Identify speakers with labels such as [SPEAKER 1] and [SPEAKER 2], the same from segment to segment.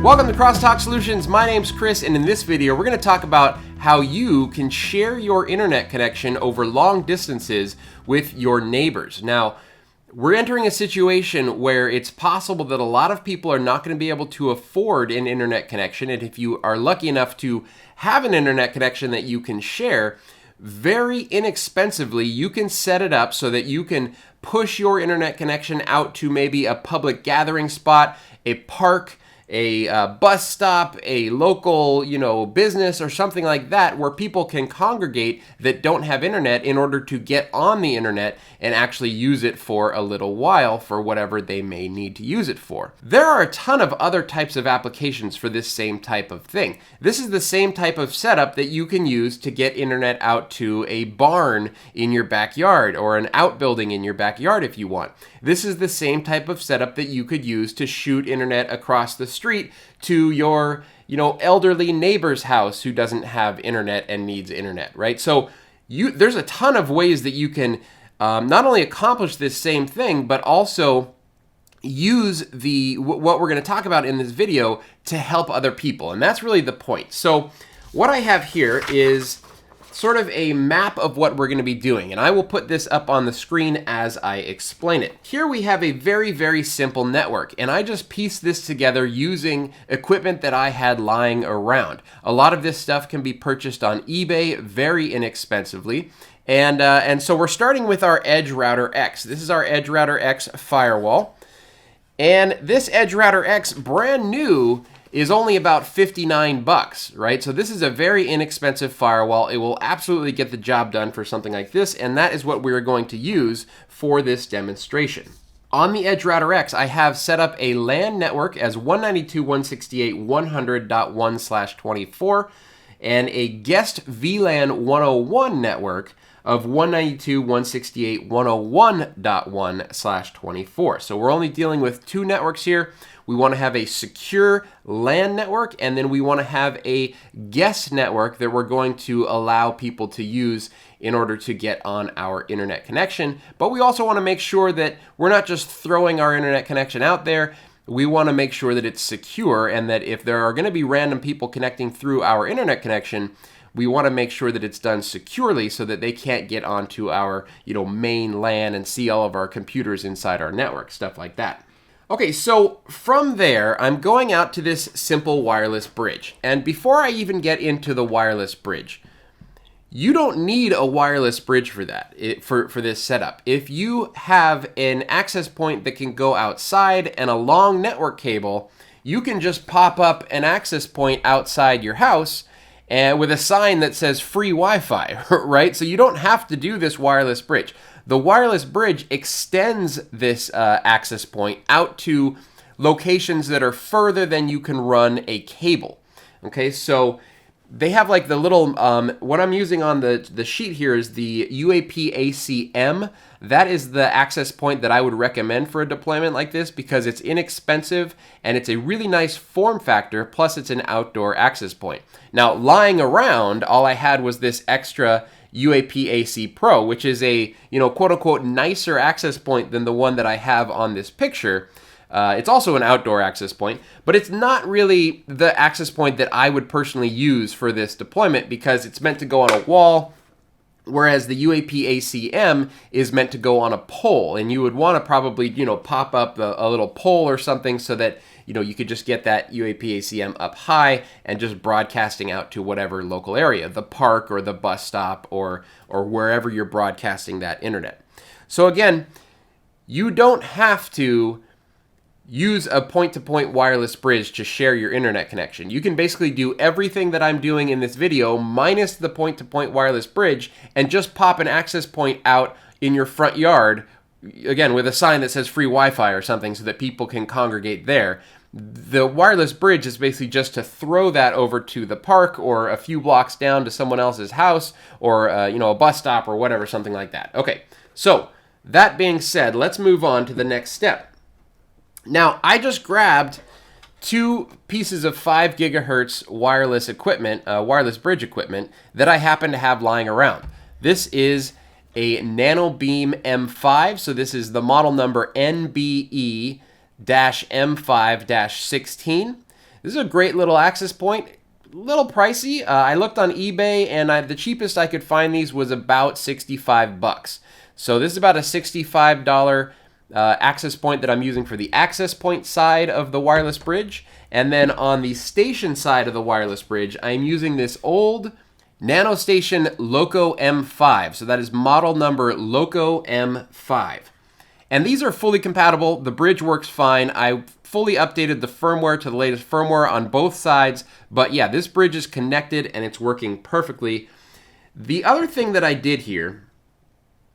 [SPEAKER 1] Welcome to Crosstalk Solutions. My name's Chris, and in this video, we're going to talk about how you can share your internet connection over long distances with your neighbors. Now, we're entering a situation where it's possible that a lot of people are not going to be able to afford an internet connection, and if you are lucky enough to have an internet connection that you can share, very inexpensively, you can set it up so that you can push your internet connection out to maybe a public gathering spot, a park, a bus stop, a local, business or something like that, where people can congregate that don't have internet in order to get on the internet and actually use it for a little while for whatever they may need to use it for. There are a ton of other types of applications for this same type of thing. This is the same type of setup that you can use to get internet out to a barn in your backyard or an outbuilding in your backyard if you want. This is the same type of setup that you could use to shoot internet across the street to your, elderly neighbor's house who doesn't have internet and needs internet, right? So there's a ton of ways that you can not only accomplish this same thing, but also use what we're going to talk about in this video to help other people. And that's really the point. So what I have here is sort of a map of what we're going to be doing, and I will put this up on the screen as I explain it. Here we have a very, very simple network, and I just pieced this together using equipment that I had lying around. A lot of this stuff can be purchased on eBay very inexpensively, and so we're starting with our Edge Router X. This is our Edge Router X firewall, and this Edge Router X, brand new, is only about $59, right? So this is a very inexpensive firewall. It will absolutely get the job done for something like this, and that is what we're going to use for this demonstration. On the Edge Router X, I have set up a LAN network as 192.168.100.1/24 and a guest VLAN 101 network of 192.168.101.1/24. So we're only dealing with two networks here. We want to have a secure LAN network, and then we want to have a guest network that we're going to allow people to use in order to get on our internet connection. But we also want to make sure that we're not just throwing our internet connection out there. We want to make sure that it's secure, and that if there are going to be random people connecting through our internet connection, we want to make sure that it's done securely so that they can't get onto our, main LAN and see all of our computers inside our network, stuff like that. Okay, so from there, I'm going out to this simple wireless bridge. And before I even get into the wireless bridge, you don't need a wireless bridge for that, for this setup. If you have an access point that can go outside and a long network cable, you can just pop up an access point outside your house and with a sign that says free Wi-Fi, right? So you don't have to do this wireless bridge. The wireless bridge extends this access point out to locations that are further than you can run a cable. Okay, so they have like the little, what I'm using on the sheet here is the UAP-AC-M. That is the access point that I would recommend for a deployment like this because it's inexpensive and it's a really nice form factor, plus it's an outdoor access point. Now, lying around, all I had was this extra UAP-AC Pro, which is a, quote-unquote nicer access point than the one that I have on this picture. It's also an outdoor access point, but it's not really the access point that I would personally use for this deployment because it's meant to go on a wall, whereas the UAP-AC-M is meant to go on a pole, and you would want to probably, pop up a little pole or something so that, you could just get that UAP-AC-M up high and just broadcasting out to whatever local area, the park or the bus stop or wherever you're broadcasting that internet. So again, you don't have to use a point-to-point wireless bridge to share your internet connection. You can basically do everything that I'm doing in this video minus the point-to-point wireless bridge and just pop an access point out in your front yard, again, with a sign that says free Wi-Fi or something so that people can congregate there. The wireless bridge is basically just to throw that over to the park or a few blocks down to someone else's house or, a bus stop or whatever, something like that. Okay, so that being said, let's move on to the next step. Now, I just grabbed two pieces of 5 gigahertz wireless equipment, wireless bridge equipment that I happen to have lying around. This is a NanoBeam M5, so this is the model number NBE-M5-16. This is a great little access point. Little pricey. I looked on eBay, and the cheapest I could find these was about 65 bucks. So this is about a $65 access point that I'm using for the access point side of the wireless bridge. And then on the station side of the wireless bridge, I'm using this old NanoStation Loco M5. So that is model number Loco M5. And these are fully compatible. The bridge works fine. I fully updated the firmware to the latest firmware on both sides. But yeah, this bridge is connected and it's working perfectly. The other thing that I did here,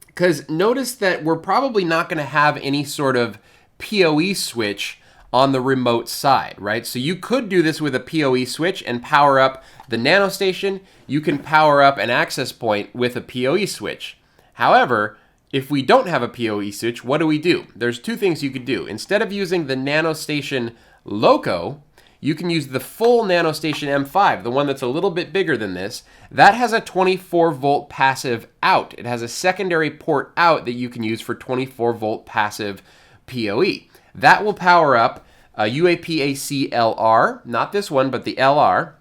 [SPEAKER 1] because notice that we're probably not going to have any sort of PoE switch on the remote side, right? So you could do this with a PoE switch and power up the NanoStation. You can power up an access point with a PoE switch. However, if we don't have a PoE switch, what do? There's two things you could do. Instead of using the NanoStation Loco, you can use the full NanoStation M5, the one that's a little bit bigger than this. That has a 24-volt passive out. It has a secondary port out that you can use for 24-volt passive PoE. That will power up a UAP-AC-LR, not this one, but the LR.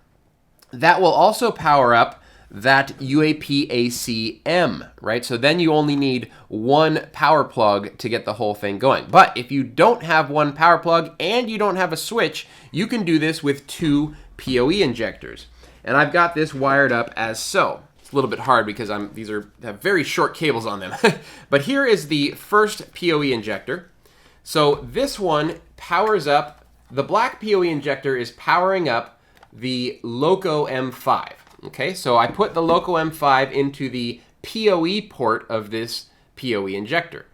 [SPEAKER 1] That will also power up that UAP-AC-M, right? So then you only need one power plug to get the whole thing going. But if you don't have one power plug and you don't have a switch, you can do this with two PoE injectors. And I've got this wired up as so. It's a little bit hard because these have very short cables on them. But here is the first PoE injector. So this one powers up, the black PoE injector is powering up the Loco M5. Okay, so I put the Loco M5 into the PoE port of this PoE injector.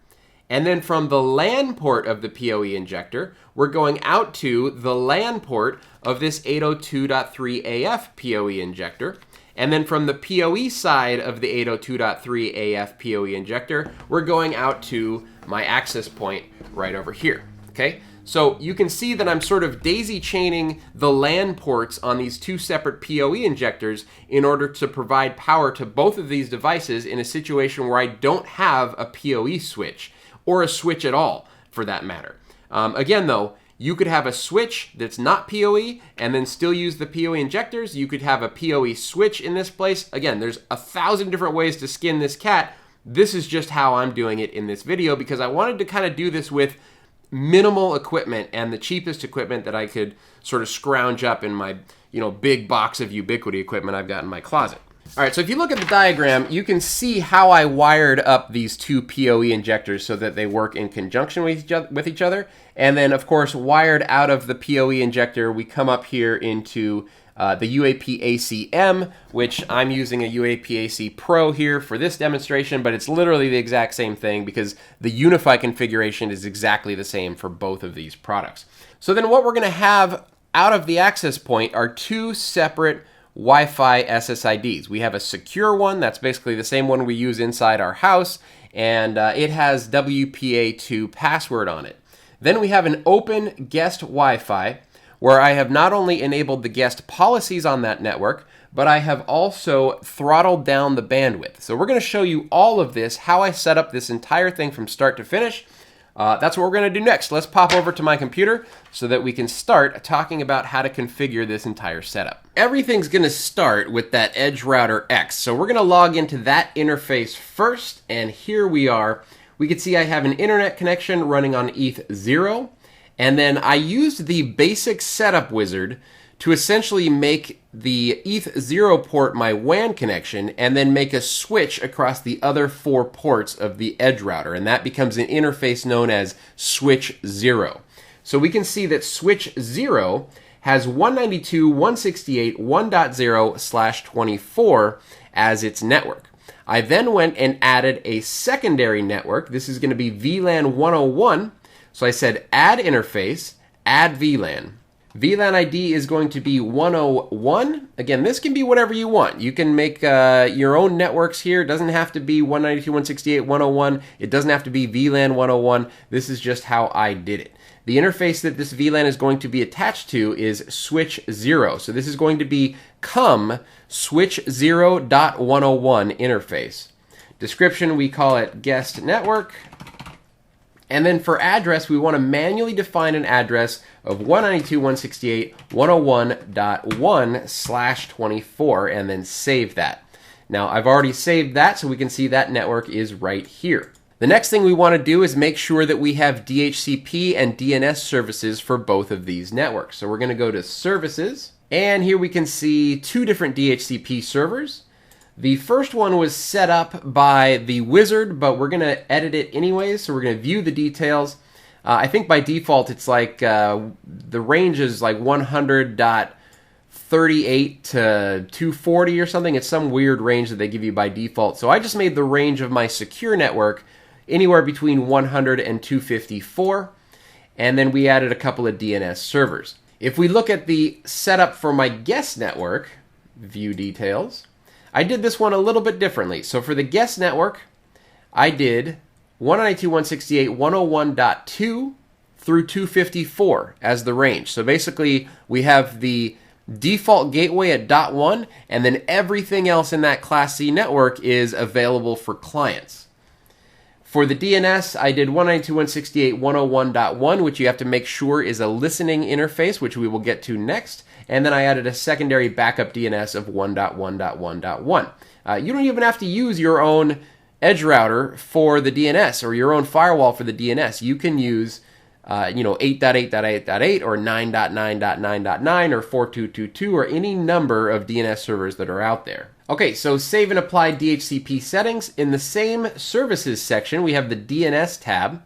[SPEAKER 1] And then from the LAN port of the PoE injector, we're going out to the LAN port of this 802.3AF PoE injector. And then from the PoE side of the 802.3AF PoE injector, we're going out to my access point right over here. Okay, so you can see that I'm sort of daisy chaining the LAN ports on these two separate PoE injectors in order to provide power to both of these devices in a situation where I don't have a PoE switch, or a switch at all for that matter. Again though, you could have a switch that's not PoE and then still use the PoE injectors. You could have a PoE switch in this place. Again, there's 1,000 different ways to skin this cat. This is just how I'm doing it in this video because I wanted to kind of do this with minimal equipment and the cheapest equipment that I could sort of scrounge up in my, big box of Ubiquiti equipment I've got in my closet. All right, so if you look at the diagram, you can see how I wired up these two PoE injectors so that they work in conjunction with each other. And then, of course, wired out of the PoE injector, we come up here into the UAP-AC-M, which I'm using a UAP-AC Pro here for this demonstration, but it's literally the exact same thing because the UniFi configuration is exactly the same for both of these products. So then what we're going to have out of the access point are two separate Wi-Fi SSIDs. We have a secure one, that's basically the same one we use inside our house, and it has WPA2 password on it. Then we have an open guest Wi-Fi, where I have not only enabled the guest policies on that network, but I have also throttled down the bandwidth. So we're going to show you all of this, how I set up this entire thing from start to finish. That's what we're going to do next. Let's pop over to my computer so that we can start talking about how to configure this entire setup. Everything's going to start with that Edge Router X. So we're going to log into that interface first, and here we are. We can see I have an internet connection running on ETH0, and then I used the basic setup wizard to essentially make the ETH0 port my WAN connection and then make a switch across the other 4 ports of the Edge router, and that becomes an interface known as switch 0. So we can see that switch 0 has 192.168.1.0/24 as its network. I then went and added a secondary network. This is going to be VLAN 101. So I said add interface, add VLAN. VLAN ID is going to be 101. Again, this can be whatever you want. You can make your own networks here. It doesn't have to be 192.168.101. It doesn't have to be VLAN 101. This is just how I did it. The interface that this VLAN is going to be attached to is switch 0. So this is going to be switch 0.101 interface. Description, we call it guest network. And then for address, we want to manually define an address of 192.168.101/24 and then save that. Now, I've already saved that, so we can see that network is right here. The next thing we want to do is make sure that we have DHCP and DNS services for both of these networks. So we're going to go to Services, and here we can see two different DHCP servers. The first one was set up by the wizard, but we're going to edit it anyways, so we're going to view the details. I think by default it's like the range is like 100.38 to 240 or something. It's some weird range that they give you by default. So I just made the range of my secure network anywhere between 100 and 254, and then we added a couple of DNS servers. If we look at the setup for my guest network, view details, I did this one a little bit differently. So for the guest network, I did 192.168.101.2 through 254 as the range. So basically, we have the default gateway at .1, and then everything else in that Class C network is available for clients. For the DNS, I did 192.168.101.1, which you have to make sure is a listening interface, which we will get to next. And then I added a secondary backup DNS of 1.1.1.1. You don't even have to use your own edge router for the DNS or your own firewall for the DNS. You can use 8.8.8.8 or 9.9.9.9 or 4222 or any number of DNS servers that are out there. Okay, so save and apply DHCP settings. In the same services section, we have the DNS tab.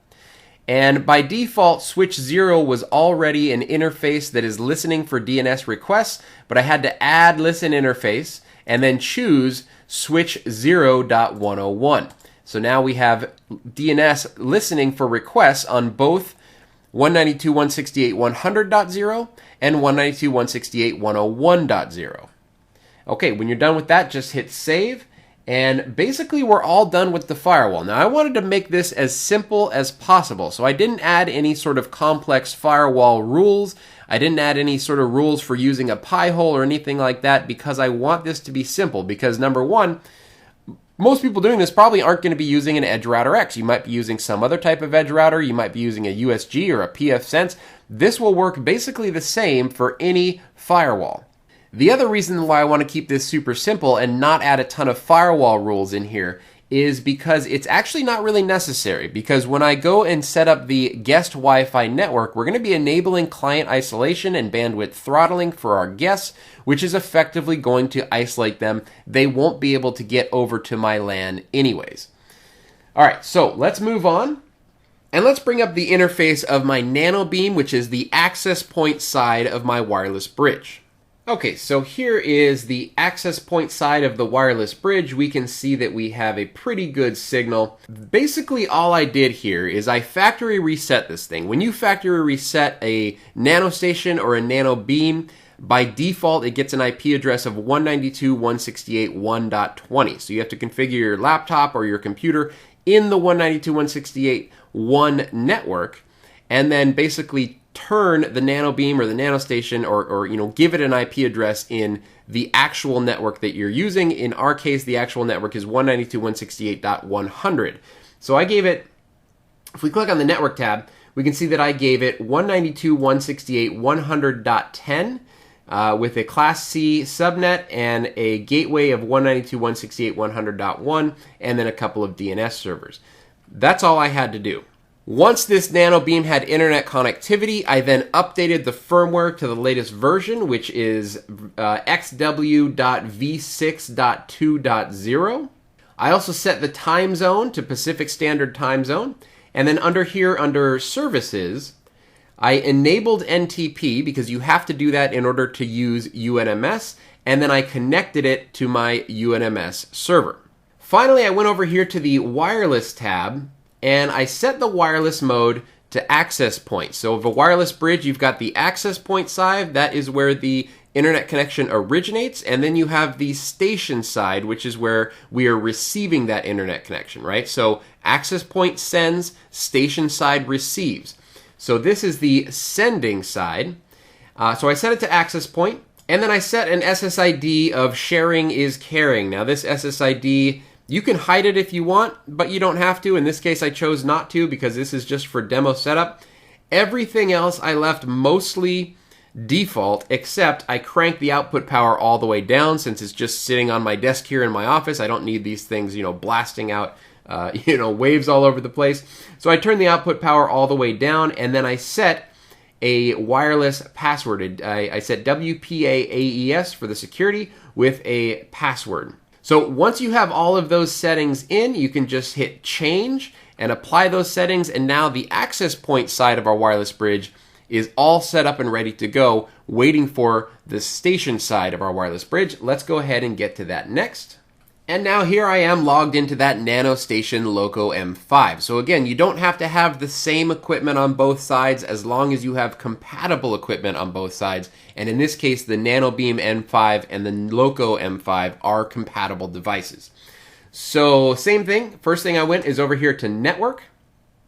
[SPEAKER 1] And by default, switch 0 was already an interface that is listening for DNS requests, but I had to add listen interface and then choose switch 0.101. So now we have DNS listening for requests on both 192.168.100.0 and 192.168.101.0. Okay, when you're done with that, just hit save. And basically, we're all done with the firewall. Now, I wanted to make this as simple as possible, so I didn't add any sort of complex firewall rules. I didn't add any sort of rules for using a Pi-hole or anything like that because I want this to be simple. Because number one, most people doing this probably aren't going to be using an Edge Router X. You might be using some other type of edge router. You might be using a USG or a pfSense. This will work basically the same for any firewall. The other reason why I want to keep this super simple and not add a ton of firewall rules in here is because it's actually not really necessary. Because when I go and set up the guest Wi-Fi network, we're going to be enabling client isolation and bandwidth throttling for our guests, which is effectively going to isolate them. They won't be able to get over to my LAN anyways. All right, so let's move on. And let's bring up the interface of my NanoBeam, which is the access point side of my wireless bridge. Okay, so here is the access point side of the wireless bridge. We can see that we have a pretty good signal. Basically, all I did here is I factory reset this thing. When you factory reset a NanoStation or a NanoBeam, by default, it gets an IP address of 192.168.1.20. So you have to configure your laptop or your computer in the 192.168.1 network, and then basically turn the NanoBeam or the NanoStation or give it an IP address in the actual network that you're using. In our case, the actual network is 192.168.100. So I gave it, if we click on the network tab, we can see that I gave it 192.168.100.10 with a Class C subnet and a gateway of 192.168.100.1 and then a couple of DNS servers. That's all I had to do. Once this NanoBeam had internet connectivity, I then updated the firmware to the latest version, which is xw.v6.2.0. I also set the time zone to Pacific Standard Time Zone. And then under here, under Services, I enabled NTP because you have to do that in order to use UNMS. And then I connected it to my UNMS server. Finally, I went over here to the Wireless tab, and I set the wireless mode to access point. So of a wireless bridge, you've got the access point side. That is where the internet connection originates. And then you have the station side, which is where we are receiving that internet connection, right? So access point sends, station side receives. So this is the sending side. So I set it to access point, and then I set an SSID of sharing is caring. Now this SSID You can hide it if you want, but you don't have to. In this case, I chose not to because this is just for demo setup. Everything else I left mostly default, except I cranked the output power all the way down since it's just sitting on my desk here in my office. I don't need these things, blasting out, waves all over the place. So I turned the output power all the way down, and then I set a wireless password. I set uap-ac-m-us for the security with a password. So once you have all of those settings in, you can just hit change and apply those settings, and now the access point side of our wireless bridge is all set up and ready to go, waiting for the station side of our wireless bridge. Let's go ahead and get to that next. And now here I am logged into that Nano Station Loco M5. So again, you don't have to have the same equipment on both sides as long as you have compatible equipment on both sides. And in this case, the Nano Beam M5 and the Loco M5 are compatible devices. So same thing, first thing I went is over here to network.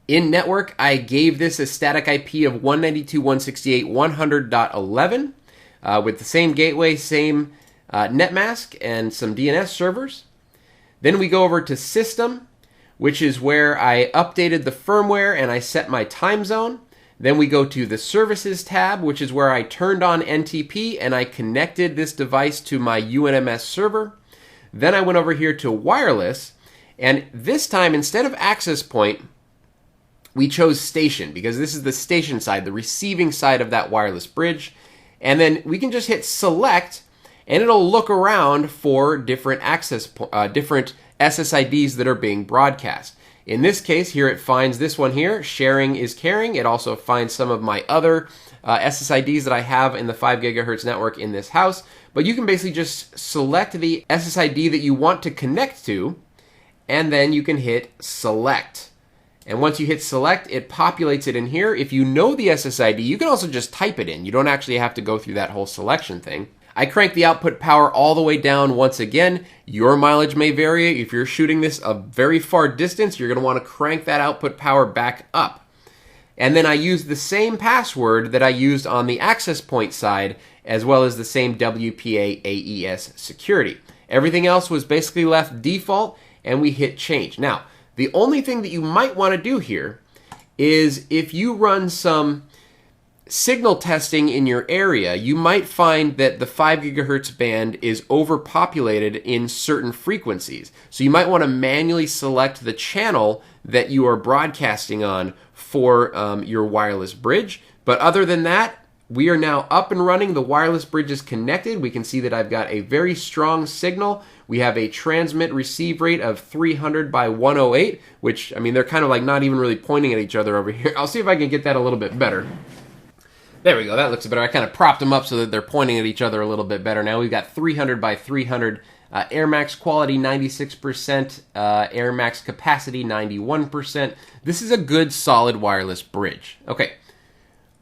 [SPEAKER 1] In network, I gave this a static IP of 192.168.100.11 with the same gateway, same netmask, and some DNS servers. Then we go over to system, which is where I updated the firmware and I set my time zone. Then we go to the services tab, which is where I turned on NTP and I connected this device to my UNMS server. Then I went over here to wireless, and this time instead of access point, we chose station because this is the station side, the receiving side of that wireless bridge. And then we can just hit select, and it'll look around for different different SSIDs that are being broadcast. In this case, here it finds this one here, sharing is caring. It also finds some of my other SSIDs that I have in the 5 gigahertz network in this house. But you can basically just select the SSID that you want to connect to, and then you can hit select. And once you hit select, it populates it in here. If you know the SSID, you can also just type it in. You don't actually have to go through that whole selection thing. I crank the output power all the way down once again. Your mileage may vary. If you're shooting this a very far distance, you're going to want to crank that output power back up. And then I use the same password that I used on the access point side, as well as the same WPA-AES security. Everything else was basically left default, and we hit change. Now, the only thing that you might want to do here is if you run some signal testing in your area, you might find that the 5 gigahertz band is overpopulated in certain frequencies. So you might want to manually select the channel that you are broadcasting on for your wireless bridge. But other than that, we are now up and running. The wireless bridge is connected. We can see that I've got a very strong signal. We have a transmit receive rate of 300 by 108, which, I mean, they're kind of like not even really pointing at each other over here. I'll see if I can get that a little bit better. There we go, that looks better. I kind of propped them up so that they're pointing at each other a little bit better now. We've got 300 by 300 Air Max quality, 96%, Air Max capacity, 91%. This is a good, solid wireless bridge. Okay,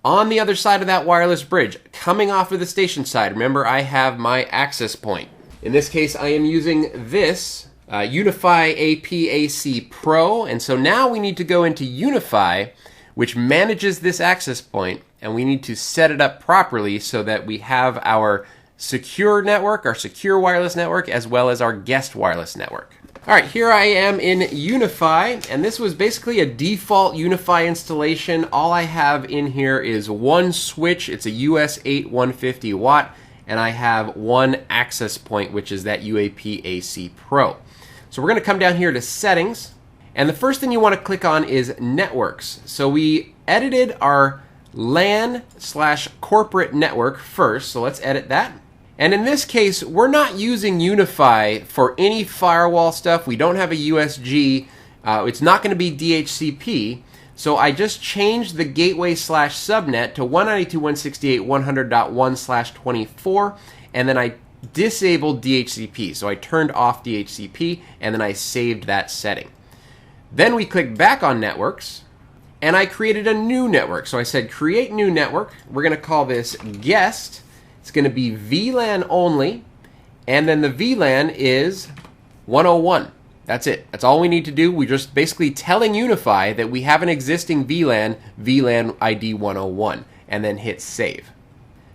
[SPEAKER 1] on the other side of that wireless bridge, coming off of the station side, remember I have my access point. In this case, I am using this UniFi AP-AC Pro, and so now we need to go into UniFi, which manages this access point, and we need to set it up properly so that we have our secure network, our secure wireless network, as well as our guest wireless network. All right, here I am in UniFi, and this was basically a default UniFi installation. All I have in here is one switch. It's a US 8 150 watt, and I have one access point, which is that UAP-AC Pro. So we're gonna come down here to settings, and the first thing you wanna click on is networks. So we edited our LAN/corporate network first, so let's edit that. And in this case, we're not using UniFi for any firewall stuff. We don't have a USG. It's not going to be DHCP. So I just changed the gateway/subnet to 192.168.100.1/24, and then I disabled DHCP. So I turned off DHCP, and then I saved that setting. Then we clicked back on networks, and I created a new network. So I said create new network. We're going to call this guest. It's going to be VLAN only, and then the VLAN is 101. That's it. That's all we need to do. We're just basically telling UniFi that we have an existing VLAN ID 101, and then hit save.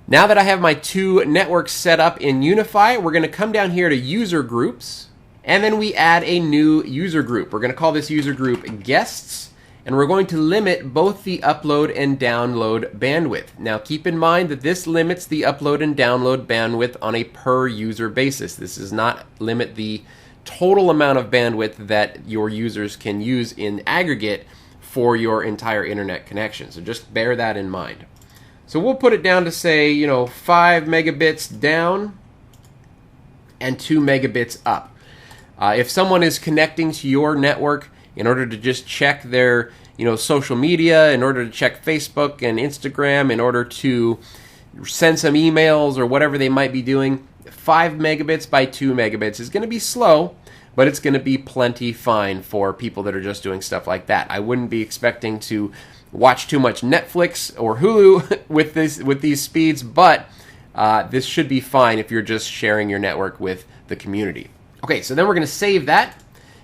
[SPEAKER 1] Now that I have my two networks set up in UniFi, we're going to come down here to user groups, And then we add a new user group. We're going to call this user group guests, and we're going to limit both the upload and download bandwidth. Now keep in mind that this limits the upload and download bandwidth on a per user basis. This does not limit the total amount of bandwidth that your users can use in aggregate for your entire internet connection. So just bear that in mind. So we'll put it down to say, 5 megabits down and 2 megabits up. If someone is connecting to your network in order to just check their social media, in order to check Facebook and Instagram, in order to send some emails or whatever they might be doing, 5 megabits by 2 megabits is going to be slow, but it's going to be plenty fine for people that are just doing stuff like that. I wouldn't be expecting to watch too much Netflix or Hulu with these speeds, but this should be fine if you're just sharing your network with the community. Okay, so then we're going to save that,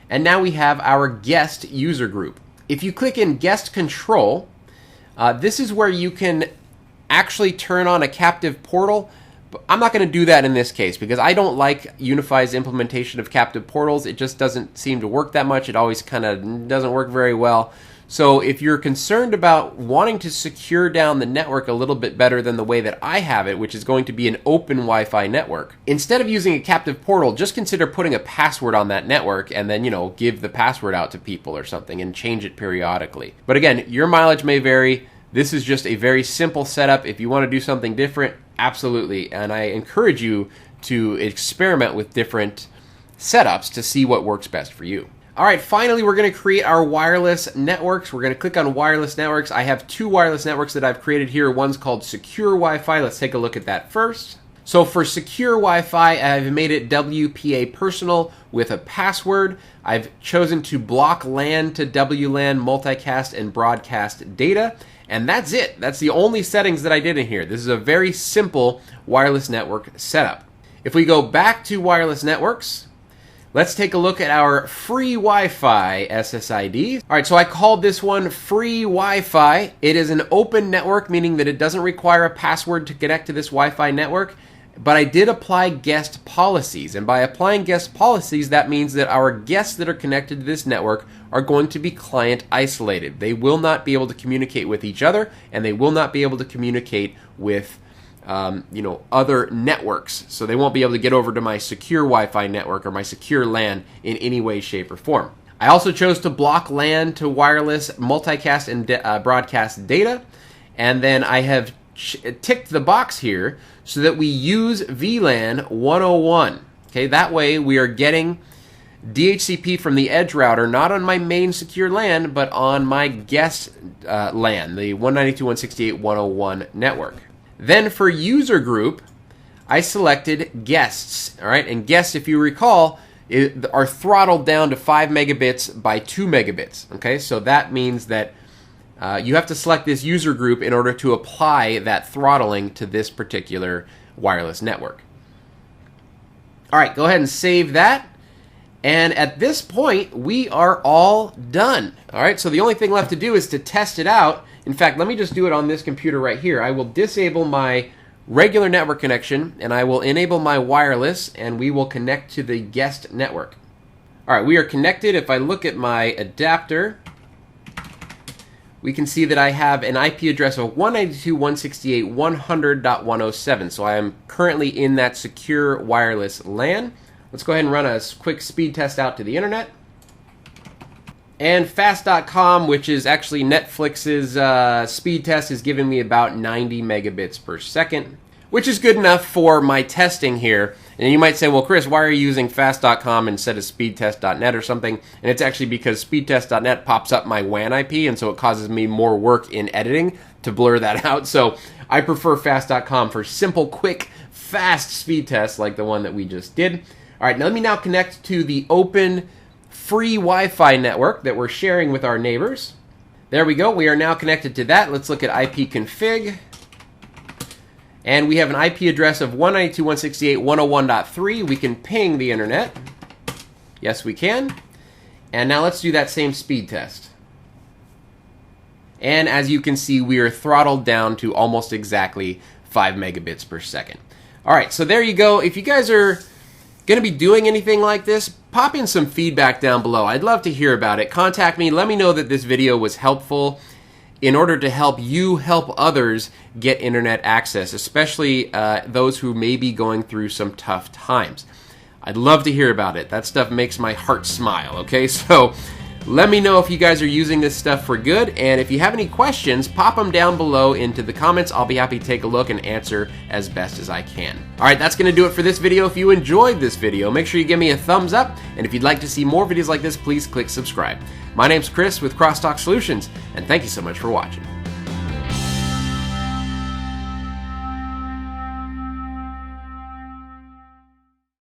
[SPEAKER 1] and now we have our guest user group. If you click in guest control, this is where you can actually turn on a captive portal. But I'm not going to do that in this case because I don't like UniFi's implementation of captive portals. It just doesn't seem to work that much. It always kind of doesn't work very well. So if you're concerned about wanting to secure down the network a little bit better than the way that I have it, which is going to be an open Wi-Fi network, instead of using a captive portal, just consider putting a password on that network and then, give the password out to people or something and change it periodically. But again, your mileage may vary. This is just a very simple setup. If you want to do something different, absolutely. And I encourage you to experiment with different setups to see what works best for you. All right, finally, we're going to create our wireless networks. We're going to click on wireless networks. I have 2 wireless networks that I've created here. One's called Secure Wi-Fi. Let's take a look at that first. So for Secure Wi-Fi, I've made it WPA personal with a password. I've chosen to block LAN to WLAN, multicast, and broadcast data. And that's it. That's the only settings that I did in here. This is a very simple wireless network setup. If we go back to wireless networks, let's take a look at our free Wi-Fi SSID. All right, so I called this one free Wi-Fi. It is an open network, meaning that it doesn't require a password to connect to this Wi-Fi network. But I did apply guest policies, and by applying guest policies, that means that our guests that are connected to this network are going to be client isolated. They will not be able to communicate with each other, and they will not be able to communicate with other networks. So they won't be able to get over to my secure Wi-Fi network or my secure LAN in any way, shape, or form. I also chose to block LAN to wireless, multicast, and broadcast data, and then I have ticked the box here so that we use VLAN 101. Okay, that way we are getting DHCP from the edge router, not on my main secure LAN, but on my guest LAN, the 192.168.101 network. Then for user group, I selected guests. All right, and guests, if you recall, are throttled down to 5 megabits by 2 megabits. Okay, so that means that you have to select this user group in order to apply that throttling to this particular wireless network. All right, go ahead and save that. And at this point, we are all done. All right, so the only thing left to do is to test it out. In fact, let me just do it on this computer right here. I will disable my regular network connection, and I will enable my wireless, and we will connect to the guest network. All right, we are connected. If I look at my adapter, we can see that I have an IP address of 192.168.100.107. So I am currently in that secure wireless LAN. Let's go ahead and run a quick speed test out to the internet. And fast.com, which is actually Netflix's speed test, is giving me about 90 megabits per second, which is good enough for my testing here. And you might say, well, Chris, why are you using fast.com instead of speedtest.net or something? And it's actually because speedtest.net pops up my WAN IP, and so it causes me more work in editing to blur that out. So I prefer fast.com for simple, quick, fast speed tests like the one that we just did. All right, now let me now connect to the open free Wi-Fi network that we're sharing with our neighbors. There we go. We are now connected to that. Let's look at ipconfig. And we have an IP address of 192.168.101.3. We can ping the internet. Yes, we can. And now let's do that same speed test. And as you can see, we are throttled down to almost exactly 5 megabits per second. All right, so there you go. If you guys are going to be doing anything like this, pop in some feedback down below. I'd love to hear about it. Contact me. Let me know that this video was helpful in order to help you help others get internet access, especially those who may be going through some tough times. I'd love to hear about it. That stuff makes my heart smile, okay? So let me know if you guys are using this stuff for good, and if you have any questions, pop them down below into the comments. I'll be happy to take a look and answer as best as I can. All right, that's going to do it for this video. If you enjoyed this video, make sure you give me a thumbs up, and if you'd like to see more videos like this, please click subscribe. My name's Chris with Crosstalk Solutions, and thank you so much for watching.